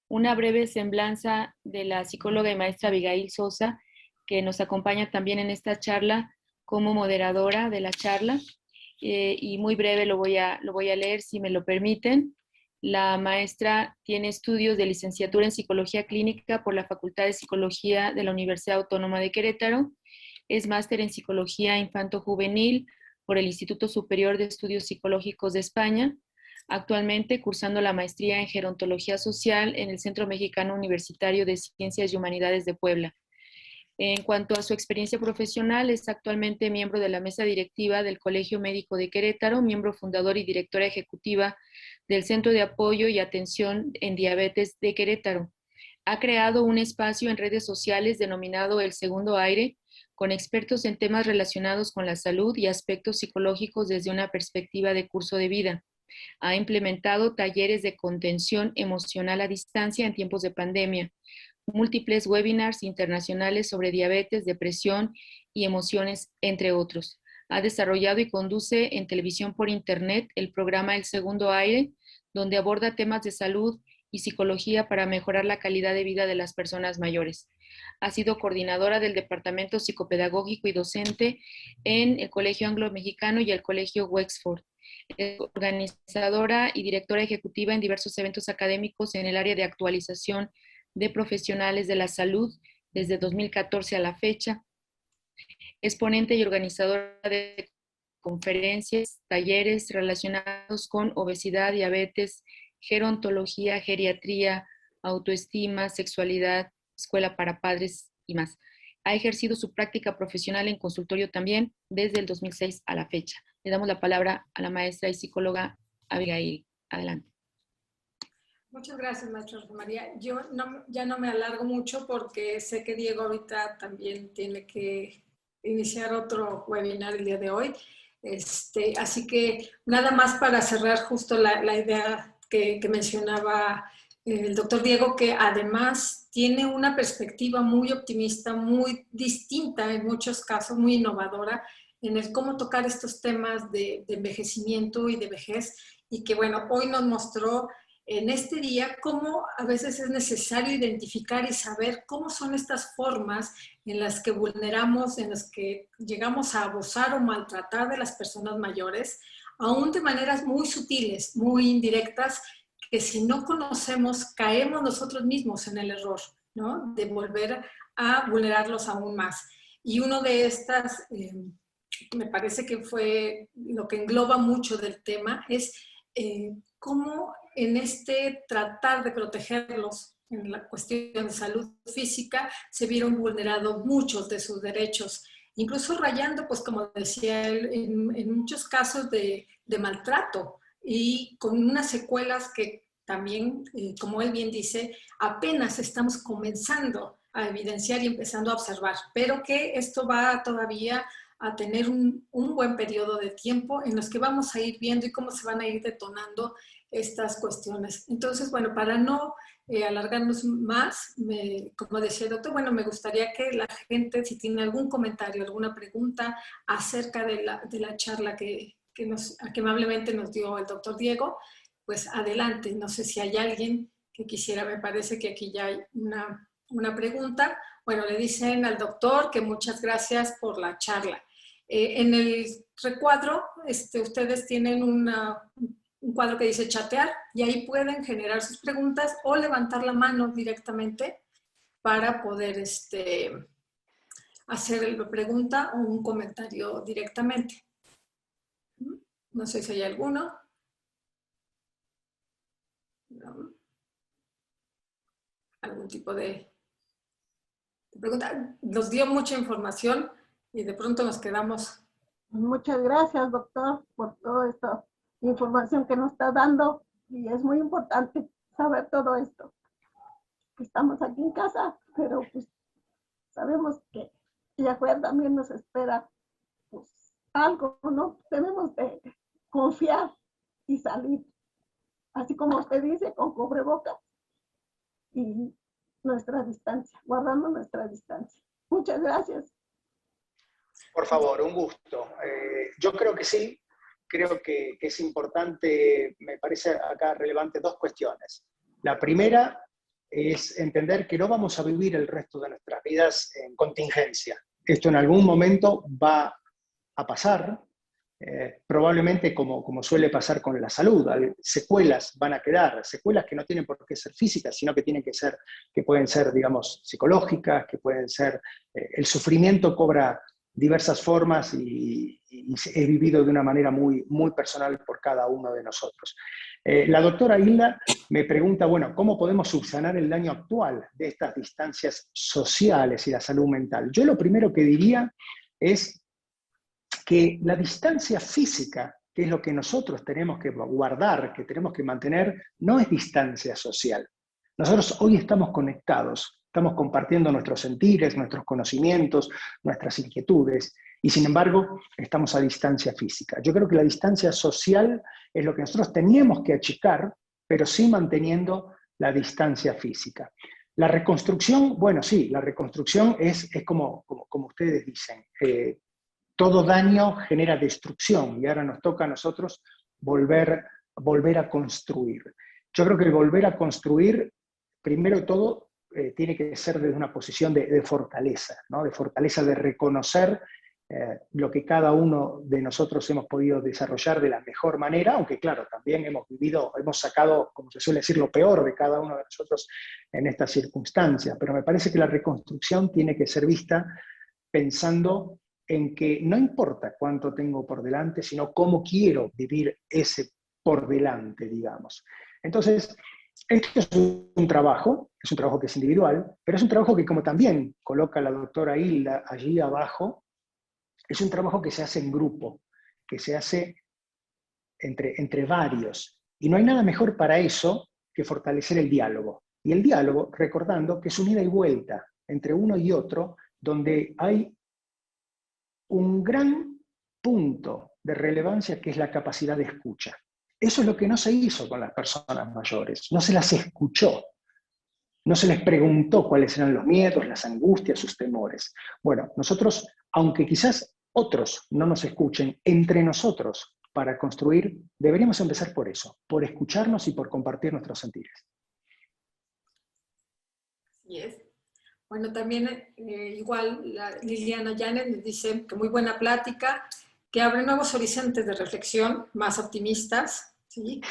una breve semblanza de la psicóloga y maestra Abigail Sosa, que nos acompaña también en esta charla como moderadora de la charla. Y muy breve lo voy a leer, si me lo permiten. La maestra tiene estudios de licenciatura en Psicología Clínica por la Facultad de Psicología de la Universidad Autónoma de Querétaro. Es máster en Psicología Infanto-Juvenil por el Instituto Superior de Estudios Psicológicos de España. Actualmente cursando la maestría en Gerontología Social en el Centro Mexicano Universitario de Ciencias y Humanidades de Puebla. En cuanto a su experiencia profesional, es actualmente miembro de la mesa directiva del Colegio Médico de Querétaro, miembro fundador y directora ejecutiva del Centro de Apoyo y Atención en Diabetes de Querétaro. Ha creado un espacio en redes sociales denominado El Segundo Aire, con expertos en temas relacionados con la salud y aspectos psicológicos desde una perspectiva de curso de vida. Ha implementado talleres de contención emocional a distancia en tiempos de pandemia, múltiples webinars internacionales sobre diabetes, depresión y emociones, entre otros. Ha desarrollado y conduce en televisión por internet el programa El Segundo Aire, donde aborda temas de salud y psicología para mejorar la calidad de vida de las personas mayores. Ha sido coordinadora del Departamento Psicopedagógico y docente en el Colegio Anglo-Mexicano y el Colegio Wexford. Es organizadora y directora ejecutiva en diversos eventos académicos en el área de actualización de profesionales de la salud desde 2014 a la fecha. Es ponente y organizadora de conferencias, talleres relacionados con obesidad, diabetes, gerontología, geriatría, autoestima, sexualidad, escuela para padres y más. Ha ejercido su práctica profesional en consultorio también desde el 2006 a la fecha. Le damos la palabra a la maestra y psicóloga Abigail. Adelante. Muchas gracias, maestra Rosa María. Yo ya no me alargo mucho porque sé que Diego ahorita también tiene que iniciar otro webinar el día de hoy. Así que nada más para cerrar justo la idea que mencionaba el doctor Diego, que además tiene una perspectiva muy optimista, muy distinta en muchos casos, muy innovadora en el cómo tocar estos temas de envejecimiento y de vejez, y que bueno, hoy nos mostró en este día cómo a veces es necesario identificar y saber cómo son estas formas en las que vulneramos, en las que llegamos a abusar o maltratar de las personas mayores, aún de maneras muy sutiles, muy indirectas, que si no conocemos, caemos nosotros mismos en el error, ¿no? De volver a vulnerarlos aún más. Y uno de estas, me parece que fue lo que engloba mucho del tema, es cómo en este tratar de protegerlos en la cuestión de salud física se vieron vulnerados muchos de sus derechos, incluso rayando, pues como decía él, en muchos casos de maltrato, y con unas secuelas que también, como él bien dice, apenas estamos comenzando a evidenciar y empezando a observar, pero que esto va todavía a tener un buen periodo de tiempo en los que vamos a ir viendo y cómo se van a ir detonando estas cuestiones. Entonces, bueno, para no alargarnos más, como decía el doctor, bueno, me gustaría que la gente, si tiene algún comentario, alguna pregunta acerca de la charla que amablemente nos dio el doctor Diego, pues adelante. No sé si hay alguien que quisiera, me parece que aquí ya hay una pregunta. Bueno, le dicen al doctor que muchas gracias por la charla. En el recuadro, ustedes tienen un cuadro que dice chatear, y ahí pueden generar sus preguntas o levantar la mano directamente para poder hacer la pregunta o un comentario directamente. No sé si hay alguno. No. Algún tipo de pregunta. Nos dio mucha información y de pronto nos quedamos. Muchas gracias, doctor, por toda esta información que nos está dando, y es muy importante saber todo esto. Estamos aquí en casa, pero pues sabemos que allá afuera también nos espera pues algo, ¿no? Debemos de confiar y salir, así como usted dice, con cubrebocas y nuestra distancia, guardando nuestra distancia. Muchas gracias. Por favor, un gusto. Yo creo que sí, creo que es importante, me parece acá relevante dos cuestiones. La primera es entender que no vamos a vivir el resto de nuestras vidas en contingencia. Esto en algún momento va a pasar, probablemente como suele pasar con la salud, secuelas van a quedar, secuelas que no tienen por qué ser físicas, sino que pueden ser, digamos, psicológicas, que pueden ser, el sufrimiento cobra diversas formas y he vivido de una manera muy, muy personal por cada uno de nosotros. La doctora Hilda me pregunta, bueno, ¿cómo podemos subsanar el daño actual de estas distancias sociales y la salud mental? Yo lo primero que diría es que la distancia física, que es lo que nosotros tenemos que guardar, que tenemos que mantener, no es distancia social. Nosotros hoy estamos conectados, estamos compartiendo nuestros sentires, nuestros conocimientos, nuestras inquietudes, y sin embargo estamos a distancia física. Yo creo que la distancia social es lo que nosotros teníamos que achicar, pero sí manteniendo la distancia física. La reconstrucción, bueno, sí, la reconstrucción es como ustedes dicen, todo daño genera destrucción, y ahora nos toca a nosotros volver a construir. Yo creo que el volver a construir, primero de todo, tiene que ser desde una posición de fortaleza, ¿no? De fortaleza, de reconocer lo que cada uno de nosotros hemos podido desarrollar de la mejor manera, aunque claro, también hemos sacado, como se suele decir, lo peor de cada uno de nosotros en estas circunstancias, pero me parece que la reconstrucción tiene que ser vista pensando en que no importa cuánto tengo por delante, sino cómo quiero vivir ese por delante, digamos. Entonces, esto es un trabajo que es individual, pero es un trabajo que, como también coloca la doctora Hilda allí abajo, es un trabajo que se hace en grupo, que se hace entre varios. Y no hay nada mejor para eso que fortalecer el diálogo. Y el diálogo, recordando que es un ida y vuelta entre uno y otro, donde hay un gran punto de relevancia que es la capacidad de escucha. Eso es lo que no se hizo con las personas mayores, no se las escuchó. No se les preguntó cuáles eran los miedos, las angustias, sus temores. Bueno, nosotros, aunque quizás otros no nos escuchen, entre nosotros, para construir, deberíamos empezar por eso, por escucharnos y por compartir nuestros sentires. Así es. Bueno, también igual Liliana Llanes nos dice que muy buena plática, que abre nuevos horizontes de reflexión más optimistas. ¿Sí?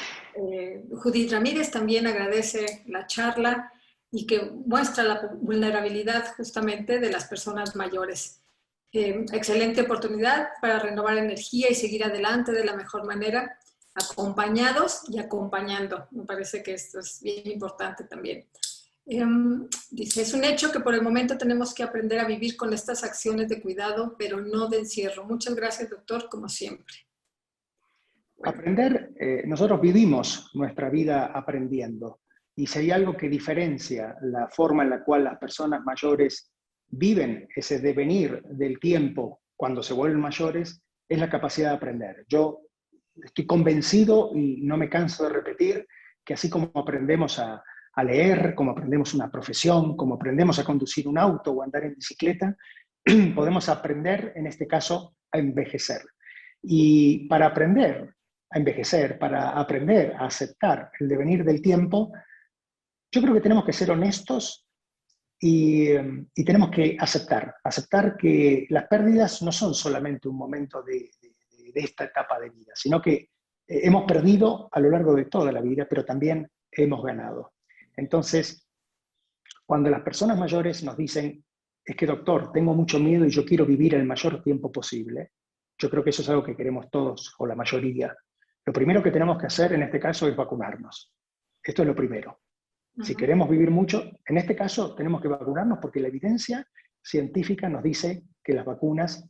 Judith Ramírez también agradece la charla y que muestra la vulnerabilidad justamente de las personas mayores. Excelente oportunidad para renovar energía y seguir adelante de la mejor manera, acompañados y acompañando. Me parece que esto es bien importante también. Dice, es un hecho que por el momento tenemos que aprender a vivir con estas acciones de cuidado, pero no de encierro. Muchas gracias, doctor, como siempre. Bueno. Aprender, nosotros vivimos nuestra vida aprendiendo. Y si hay algo que diferencia la forma en la cual las personas mayores viven ese devenir del tiempo cuando se vuelven mayores, es la capacidad de aprender. Yo estoy convencido y no me canso de repetir que así como aprendemos a leer, como aprendemos una profesión, como aprendemos a conducir un auto o a andar en bicicleta, podemos aprender, en este caso, a envejecer. Y para aprender a envejecer, para aprender a aceptar el devenir del tiempo, yo creo que tenemos que ser honestos y tenemos que aceptar que las pérdidas no son solamente un momento de esta etapa de vida, sino que hemos perdido a lo largo de toda la vida, pero también hemos ganado. Entonces, cuando las personas mayores nos dicen, es que doctor, tengo mucho miedo y yo quiero vivir el mayor tiempo posible, yo creo que eso es algo que queremos todos, o la mayoría. Lo primero que tenemos que hacer en este caso es vacunarnos. Esto es lo primero. Si queremos vivir mucho, en este caso tenemos que vacunarnos porque la evidencia científica nos dice que las vacunas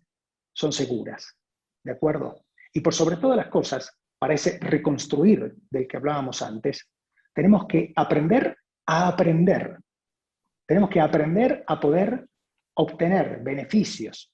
son seguras. ¿De acuerdo? Y por sobre todas las cosas, para ese reconstruir del que hablábamos antes, tenemos que aprender a aprender. Tenemos que aprender a poder obtener beneficios,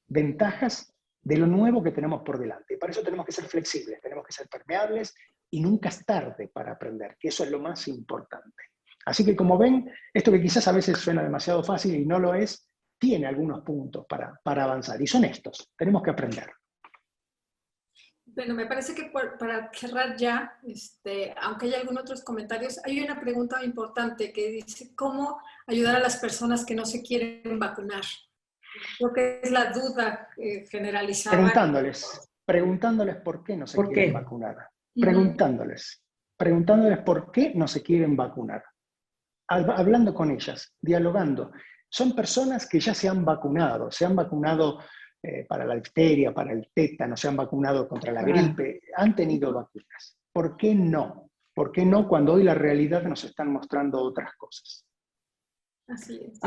ventajas de lo nuevo que tenemos por delante. Y para eso tenemos que ser flexibles, tenemos que ser permeables y nunca es tarde para aprender, que eso es lo más importante. Así que como ven, esto que quizás a veces suena demasiado fácil y no lo es, tiene algunos puntos para avanzar y son estos, tenemos que aprender. Bueno, me parece que para cerrar ya, aunque hay algunos otros comentarios, hay una pregunta importante que dice, ¿cómo ayudar a las personas que no se quieren vacunar? Creo que es la duda generalizada. Preguntándoles por qué no se quieren vacunar. Preguntándoles por qué no se quieren vacunar. Hablando con ellas, dialogando. Son personas que ya se han vacunado para la difteria, para el tétano, se han vacunado contra la gripe, han tenido vacunas. ¿Por qué no? ¿Por qué no cuando hoy la realidad nos están mostrando otras cosas? Así es.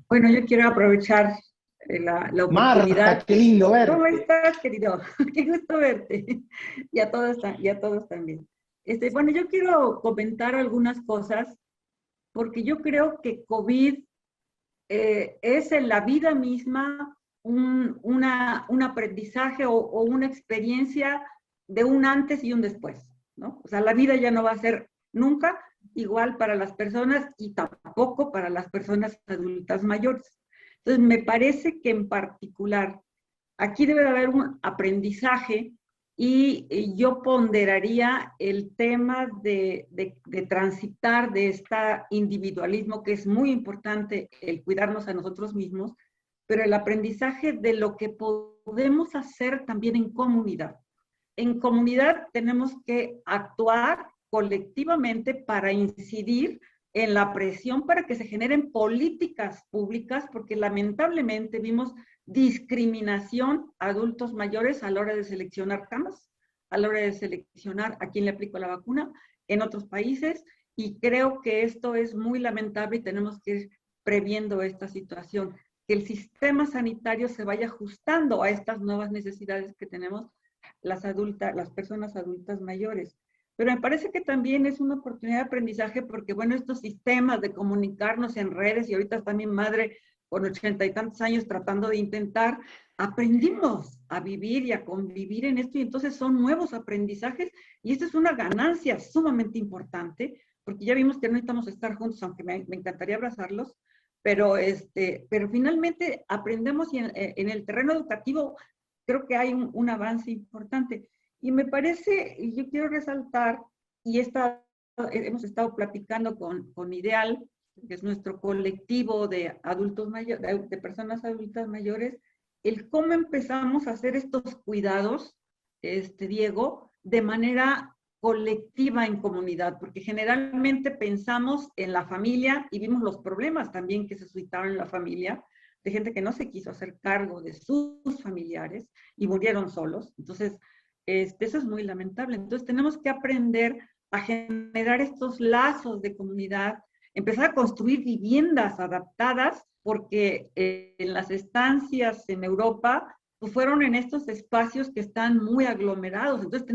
Bueno, yo quiero aprovechar la oportunidad. Marta, qué lindo verte. ¿Cómo estás, querido? Qué gusto verte. Y a todos también. Bueno, yo quiero comentar algunas cosas, porque yo creo que COVID es en la vida misma un aprendizaje o una experiencia de un antes y un después, ¿no? O sea, la vida ya no va a ser nunca igual para las personas y tampoco para las personas adultas mayores. Entonces, me parece que en particular aquí debe de haber un aprendizaje y yo ponderaría el tema de transitar de este individualismo, que es muy importante el cuidarnos a nosotros mismos, pero el aprendizaje de lo que podemos hacer también en comunidad. En comunidad tenemos que actuar colectivamente para incidir en la presión para que se generen políticas públicas, porque lamentablemente vimos discriminación a adultos mayores a la hora de seleccionar camas, a la hora de seleccionar a quién le aplico la vacuna en otros países, y creo que esto es muy lamentable y tenemos que ir previendo esta situación, que el sistema sanitario se vaya ajustando a estas nuevas necesidades que tenemos las personas adultas mayores. Pero me parece que también es una oportunidad de aprendizaje porque, bueno, estos sistemas de comunicarnos en redes, y ahorita está mi madre con 80 y tantos años tratando de intentar, aprendimos a vivir y a convivir en esto y entonces son nuevos aprendizajes y esta es una ganancia sumamente importante porque ya vimos que no necesitamos estar juntos, aunque me encantaría abrazarlos, pero finalmente aprendemos y en el terreno educativo creo que hay un avance importante. Y me parece, y yo quiero resaltar, y hemos estado platicando con Ideal, que es nuestro colectivo de adultos mayores, de personas adultas mayores, el cómo empezamos a hacer estos cuidados, Diego, de manera colectiva en comunidad, porque generalmente pensamos en la familia y vimos los problemas también que se suscitaron en la familia, de gente que no se quiso hacer cargo de sus familiares y murieron solos. Entonces, eso es muy lamentable. Entonces, tenemos que aprender a generar estos lazos de comunidad, empezar a construir viviendas adaptadas, porque en las estancias en Europa pues fueron en estos espacios que están muy aglomerados. Entonces,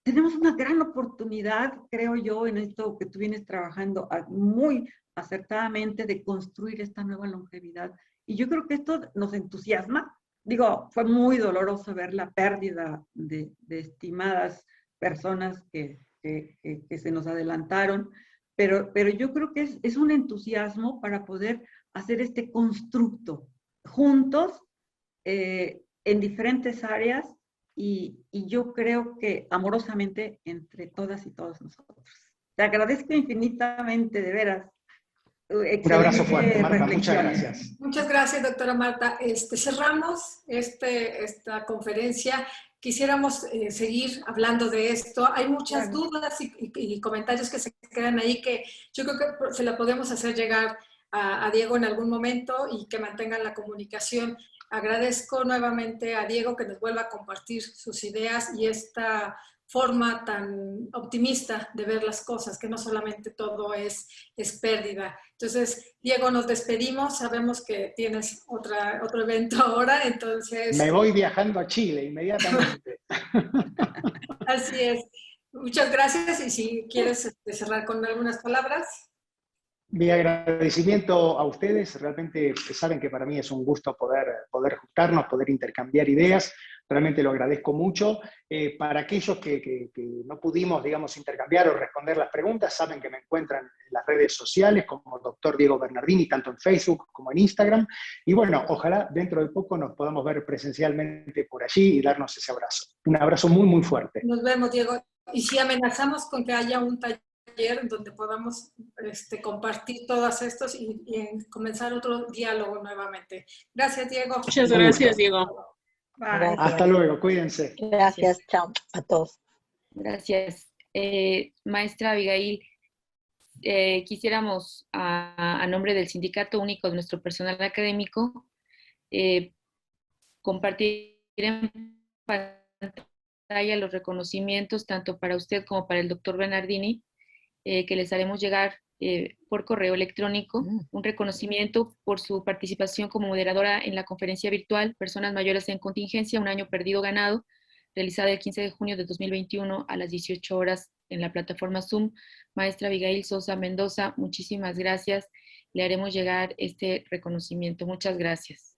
tenemos una gran oportunidad, creo yo, en esto que tú vienes trabajando muy acertadamente de construir esta nueva longevidad. Y yo creo que esto nos entusiasma. Digo, fue muy doloroso ver la pérdida de estimadas personas que se nos adelantaron, pero yo creo que es un entusiasmo para poder hacer este constructo juntos en diferentes áreas y yo creo que amorosamente entre todas y todos nosotros. Te agradezco infinitamente, de veras. Un abrazo fuerte, Marta. Muchas gracias. Muchas gracias, doctora Marta. Cerramos esta conferencia. Quisiéramos seguir hablando de esto. Hay muchas dudas y comentarios que se quedan ahí que yo creo que se la podemos hacer llegar a Diego en algún momento y que mantengan la comunicación. Agradezco nuevamente a Diego que nos vuelva a compartir sus ideas y esta forma tan optimista de ver las cosas, que no solamente todo es pérdida. Entonces, Diego, nos despedimos. Sabemos que tienes otro evento ahora, entonces... Me voy viajando a Chile inmediatamente. Así es. Muchas gracias y si quieres cerrar con algunas palabras. Mi agradecimiento a ustedes. Realmente saben que para mí es un gusto poder juntarnos, poder intercambiar ideas. Realmente lo agradezco mucho. Para aquellos que no pudimos, digamos, intercambiar o responder las preguntas, saben que me encuentran en las redes sociales como Dr. Diego Bernardini, tanto en Facebook como en Instagram. Y bueno, ojalá dentro de poco nos podamos ver presencialmente por allí y darnos ese abrazo. Un abrazo muy, muy fuerte. Nos vemos, Diego. Y si amenazamos con que haya un taller donde podamos compartir todos estos y comenzar otro diálogo nuevamente. Gracias, Diego. Muchas gracias, Diego. Bye. Hasta luego, cuídense. Gracias, chao a todos. Gracias. Maestra Abigail, quisiéramos a nombre del Sindicato Único de nuestro personal académico compartir en pantalla los reconocimientos tanto para usted como para el doctor Bernardini, que les haremos llegar por correo electrónico, un reconocimiento por su participación como moderadora en la conferencia virtual Personas Mayores en Contingencia, un año perdido ganado, realizada el 15 de junio de 2021 a las 18 horas en la plataforma Zoom. Maestra Abigail Sosa Mendoza, muchísimas gracias. Le haremos llegar este reconocimiento. Muchas gracias.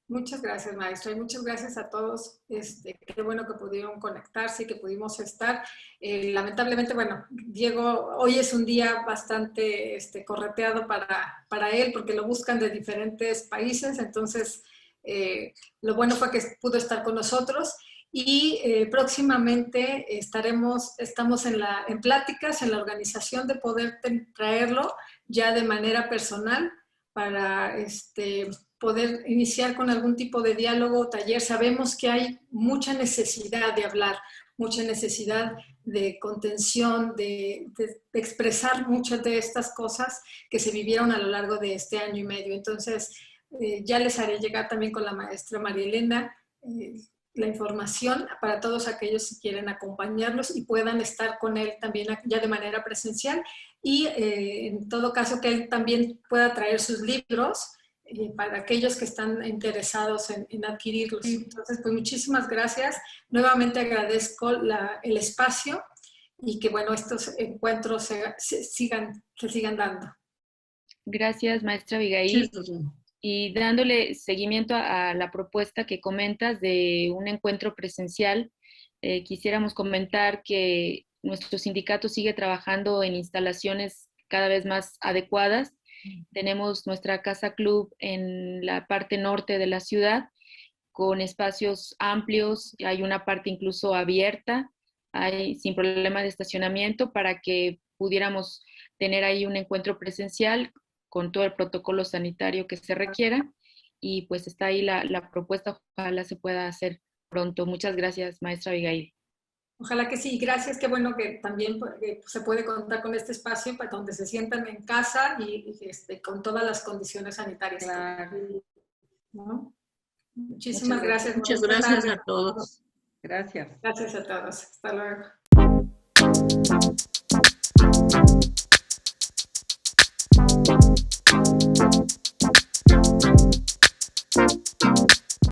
Muchas gracias, maestra, y muchas gracias a todos. Qué bueno que pudieron conectarse y que pudimos estar. Lamentablemente, bueno, Diego, hoy es un día bastante correteado para él porque lo buscan de diferentes países, entonces lo bueno fue que pudo estar con nosotros y próximamente estamos en pláticas, en la organización de poder traerlo ya de manera personal para poder iniciar con algún tipo de diálogo o taller. Sabemos que hay mucha necesidad de hablar, mucha necesidad de contención, de expresar muchas de estas cosas que se vivieron a lo largo de este año y medio. Entonces, ya les haré llegar también con la maestra María Elena la información para todos aquellos que quieren acompañarlos y puedan estar con él también ya de manera presencial. Y en todo caso que él también pueda traer sus libros para aquellos que están interesados en adquirirlos. Entonces, pues muchísimas gracias. Nuevamente agradezco el espacio y que, bueno, estos encuentros se sigan dando. Gracias, maestra Abigail. Sí. Y dándole seguimiento a la propuesta que comentas de un encuentro presencial, quisiéramos comentar que nuestro sindicato sigue trabajando en instalaciones cada vez más adecuadas. Tenemos nuestra casa club en la parte norte de la ciudad, con espacios amplios, hay una parte incluso abierta, hay sin problema de estacionamiento para que pudiéramos tener ahí un encuentro presencial con todo el protocolo sanitario que se requiera, y pues está ahí la propuesta, ojalá se pueda hacer pronto. Muchas gracias, maestra Abigail. Ojalá que sí, gracias, qué bueno que también se puede contar con este espacio para donde se sientan en casa y con todas las condiciones sanitarias. Claro. ¿No? Muchísimas gracias. Muchas gracias a todos. Gracias. Gracias a todos. Hasta luego.